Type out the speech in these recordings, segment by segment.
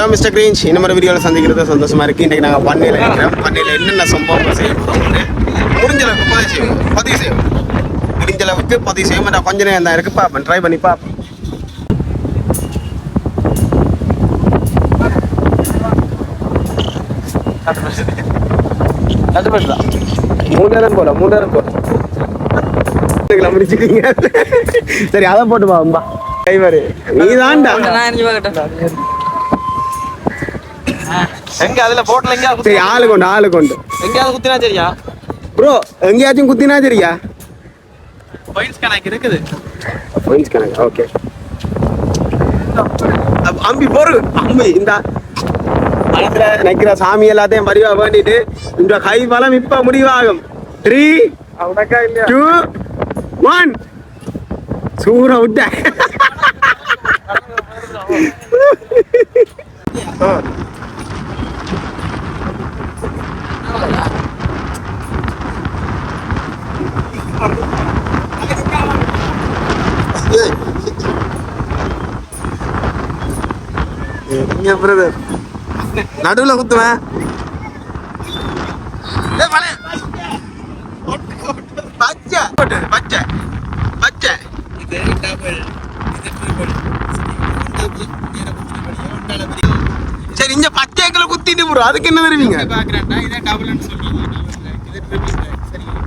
வணக்கம் மிஸ்டர் கிரீன்ச். இந்த மாதிரி வீடியோவில் சந்திக்கிறது சந்தோஷமா இருக்கு. இன்றைக்கி நாங்கள் பண்ணையில் இருக்கிறோம். பண்ணையில் என்னென்ன சம்பவங்கள் செய்யணும் முடிஞ்ச அளவுக்கு பதிவு செய்வோம். முடிஞ்ச அளவுக்கு பதிவு செய்வோம். நான் கொஞ்ச நேரம் தான் இருக்குது, பார்ப்பேன், ட்ரை பண்ணி பார்ப்பேன். மூணு போல முடிச்சுக்கீங்க. சரி, அதை போட்டு பாம்பா கைவரு நீ தான்டா. எங்க அதுல போட்டல எங்க சரி, ஆளு கொண்டு எங்கயாவது குத்தினா சரியா ப்ரோ? எங்கேயாச்சும் குத்தினா சரியா? பாயிண்ட்ஸ் கணக்கு இருக்குது. பாயிண்ட்ஸ் கணக்கு ஓகே. அம்பி போரு அம்பி இந்த படத்துல நிக்கிற சாமி எல்லாத்தையும் பரிவா வேண்டிட்டு இந்த கை பலம் இப்ப முடிவாகும். 3 2 1 சூற விட்ட. பிரதர் நடுவுல குத்துவேன். சரி, இங்க பச்சைக்குள்ள குத்திட்டு ப்ரோ, அதுக்கு என்ன தருவீங்க? பாக்குறேன்டா இதை டபுள்னு சொல்றீங்க.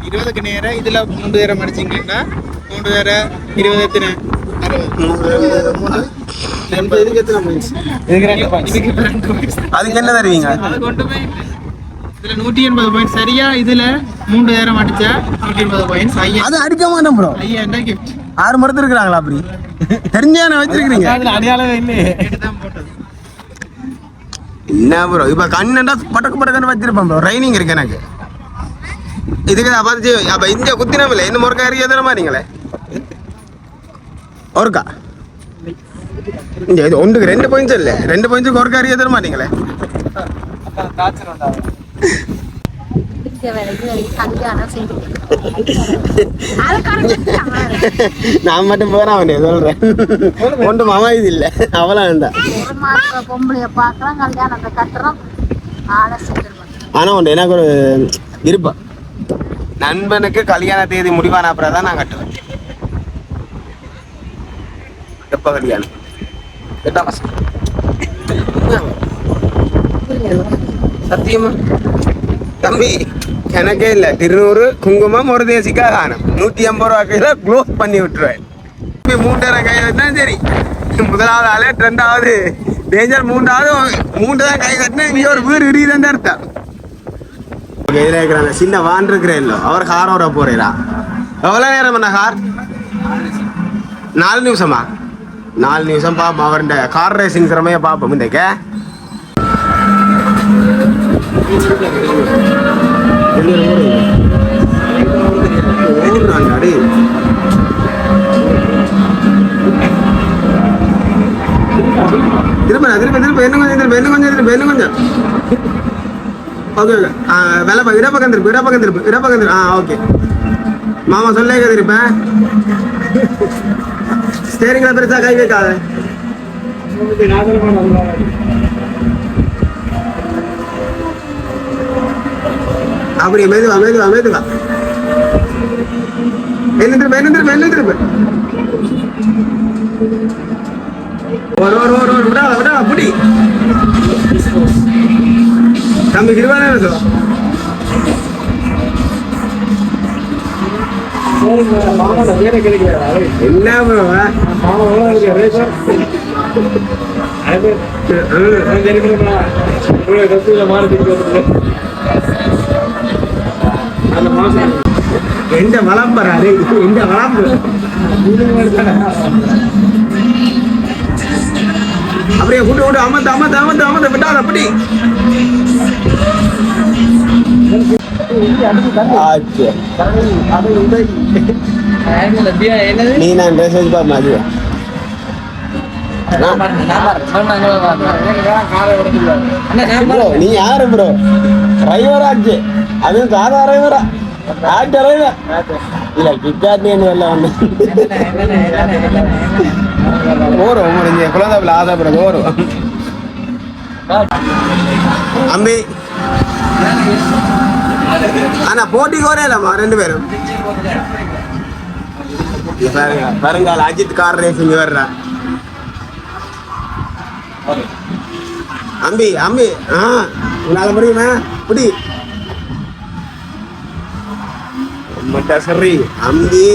20க்கு நேரா இதுல 3 நேரம் அடிச்சீங்கன்னா 3 நேரம் 20 எத்தனை 60 அதுக்கு என்ன தருவீங்க? இதுல 180 பாயிண்ட் சரியா. இதுல 3 நேரம் அடிச்சா 180 பாயிண்ட்ஸ். அது அடிக்க மாட்டோம் ப்ரோ. 5000 கிஃப்ட் 6 மரத்து இருக்கிறாங்களா? அப்படி தெரிஞ்சானே வச்சிருக்கீங்க. அடையாளம் தான் போட்டது. என்ன ப்ரோ, இப்ப கண்ணா பட்டக்குன்னு வச்சிருப்பேன் ப்ரோ. ட்ரைனிங் இருக்கு எனக்கு இதுக்கு. அப்ப இந்த குத்தினமில்ல என்ன முறைக்கா அறிய தரமா நீங்களே ஒருக்கா இது ஒன்றுக்கு 2 பாயிண்ட்ஸ் இல்லை, 2 பாயிண்ட்ஸுக்கு ஒருக்கா அறிய தர மாட்டீங்களே. நான் மட்டும் போனா அவனே சொல்றேன். ஒன்றும் மாமா இது இல்லை, அவளா வேண்டாம். ஆனா ஒன்று எனக்கு ஒரு விருப்பம், நண்பனுக்கு கல்யாண தேதி முடிவான அப்புறம் தான் நான் கட்டுவேன். எப்ப கல்யாணம்? 8ஆம் மாசம். சத்தியமா தம்பி எனக்கே இல்லை. 200 குங்குமம் ஒரு தேசிக்கா காணும். 150 ரூபா கையில க்ளோஸ் பண்ணி விட்டுருவேன். 3 கையில தான் சரி. முதலாவது ஆளு, 2வது டேஞ்சர், 3 தான் கை கட்டினா இங்கே ஒரு வீடு இடிதான் அர்த்தம். இதில் இருக்கிறாங்க சின்ன வான் இருக்கிறேன் இல்லை, அவர் கார் வர போறீரா? எவ்வளோ நேரம் பண்ண கார்? 4 நிமிஷமா? 4 நிமிஷம் பார்ப்போம். அவருடைய கார் ரேசிங் திறமையை பார்ப்போம். இன்றைக்கு திரும்ப இன்னும் கொஞ்சம் ஓகே. வேலை இடப்பக்கம் திருப்பு. ஓகே மாமா சொல்லே திருப்பேன். ஸ்டேரிங்ல பெருசா கை வைக்காத. அப்படி மெதுவா என்ன திருப்பு. விடா புடி தம்பி கிருவானே என்ன ப்ரோ எந்த வளம்பறாரு, எந்த வளம்பு அப்படியே விட்டு அமர்ந்து விட்டாத அப்படி. நீ நான் ட்ரெஸ் வச்சு பாப்பா. அது நீ யாரு ப்ரோ? டிரைவராச்சு, அதுவும் சாதா டிரைவரா? டிரைவர் இல்ல கிக்காட்டின்னு வரல ஒண்ணு ஓரும் முடிஞ்ச குழந்தை ஆசைப்படுறது ஓரும். அம்பி ஆனா போட்டி கோரையிலம்மா 2 பேரும் பாருங்க வருங்கால அஜித் கார் ரேசிங் வர்றா அம்பி அம்பி உன்னால முடியுமா புடி மட்ட சரி அம்பி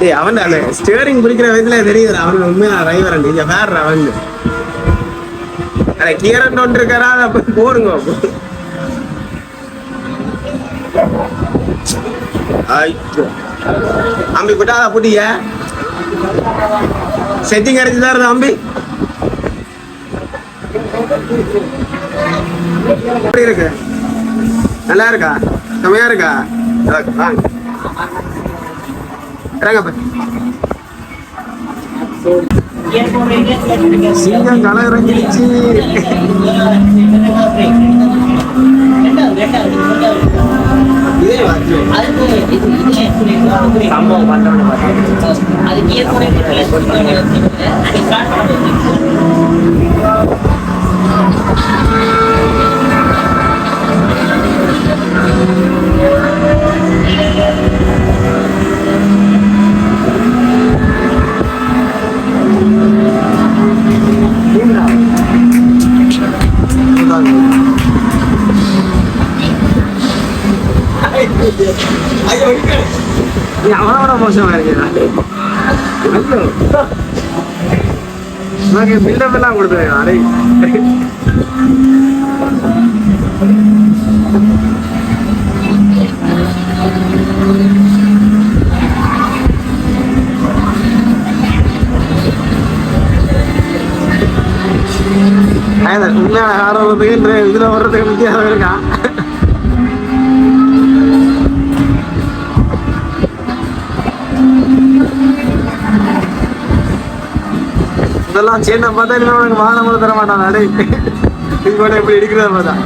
டேய் அவன் அந்த ஸ்டியரிங் பிடிக்கிற வயசுல தெரியுது அவன் உண்மையான டிரைவர் நீங்க வேற அவன் அட கியரன் ஒன்று இருக்கறா அப்ப போடுங்க ஐயோ அம்பி புட்டாதா புடிய செட்டிங் அடிச்சுதான் இருந்தா அம்பி எப்படி இருக்கு நல்லா இருக்கா செமையா இருக்கா இறங்கப்ப சிங்கம் களை இறங்கிடுச்சு அவனோட மோசமா இருக்கு பில்டப் எல்லாம் கொடுத்துருக்கேன் அடை உண்மையான ஆரோக்கியத்துக்கு இதுல வர்றதுக்கு வித்தியாசம் இருக்கா இதெல்லாம் சேர்ந்த பார்த்தா இனிமே உனக்கு வாகனம் கூட தர மாட்டான் அடை இது கூட எப்படி இருக்கிறத பார்த்தா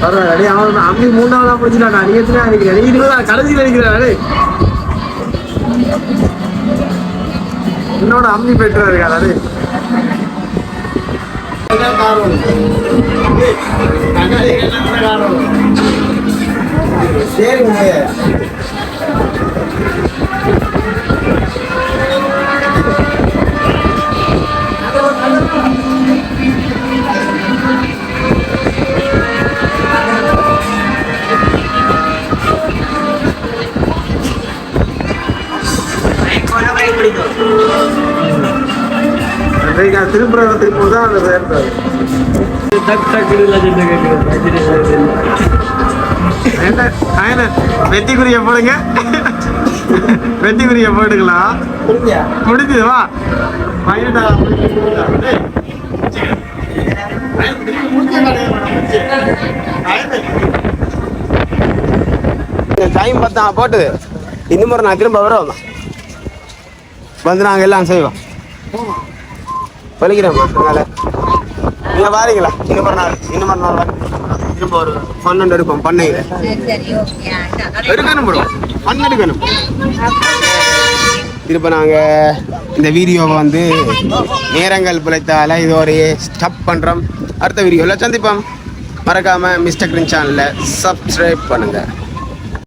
பரவாயில்ல அடே அவன் அம்பி 3ஆவதா முடிச்சுட்டான் நீ எத்தனை அடிக்கிறேன் நீ 20 கடைசியில் அடிக்கிறேன் அடே என்னோட அம்மி பெற்றா இருக்காரு திருப்புறத்துக்கு போதுதான் அந்த சேர்ந்தாரு வெற்றிக்குரிய போடுங்க வெற்றிக்குரிய போட்டுக்கலாம் முடிஞ்சது வா டைம் பார்த்தா போட்டு இன்னும் ஒரு நான் திரும்ப வரோம் வந்து நாங்கள் எல்லாம் செய்வோம் பழிக்கிறோம்மா அதனால நீங்கள் வாரீங்களா இன்னும் ஒரு நாள் திரும்ப ஒரு 12 இருக்கும் பண்ணையில் எடுக்கணும் ப்ரோ எடுக்கணும் திரும்ப நாங்கள் இந்த வீடியோவை வந்து நேரங்கள் பிழைத்தால இது ஒரு ஸ்டாப் பண்ணுறோம் அடுத்த வீடியோவில் சந்திப்போம் மறக்காமல் மிஸ்டர் கிரீன் சேனலில் சப்ஸ்கிரைப் பண்ணுங்கள்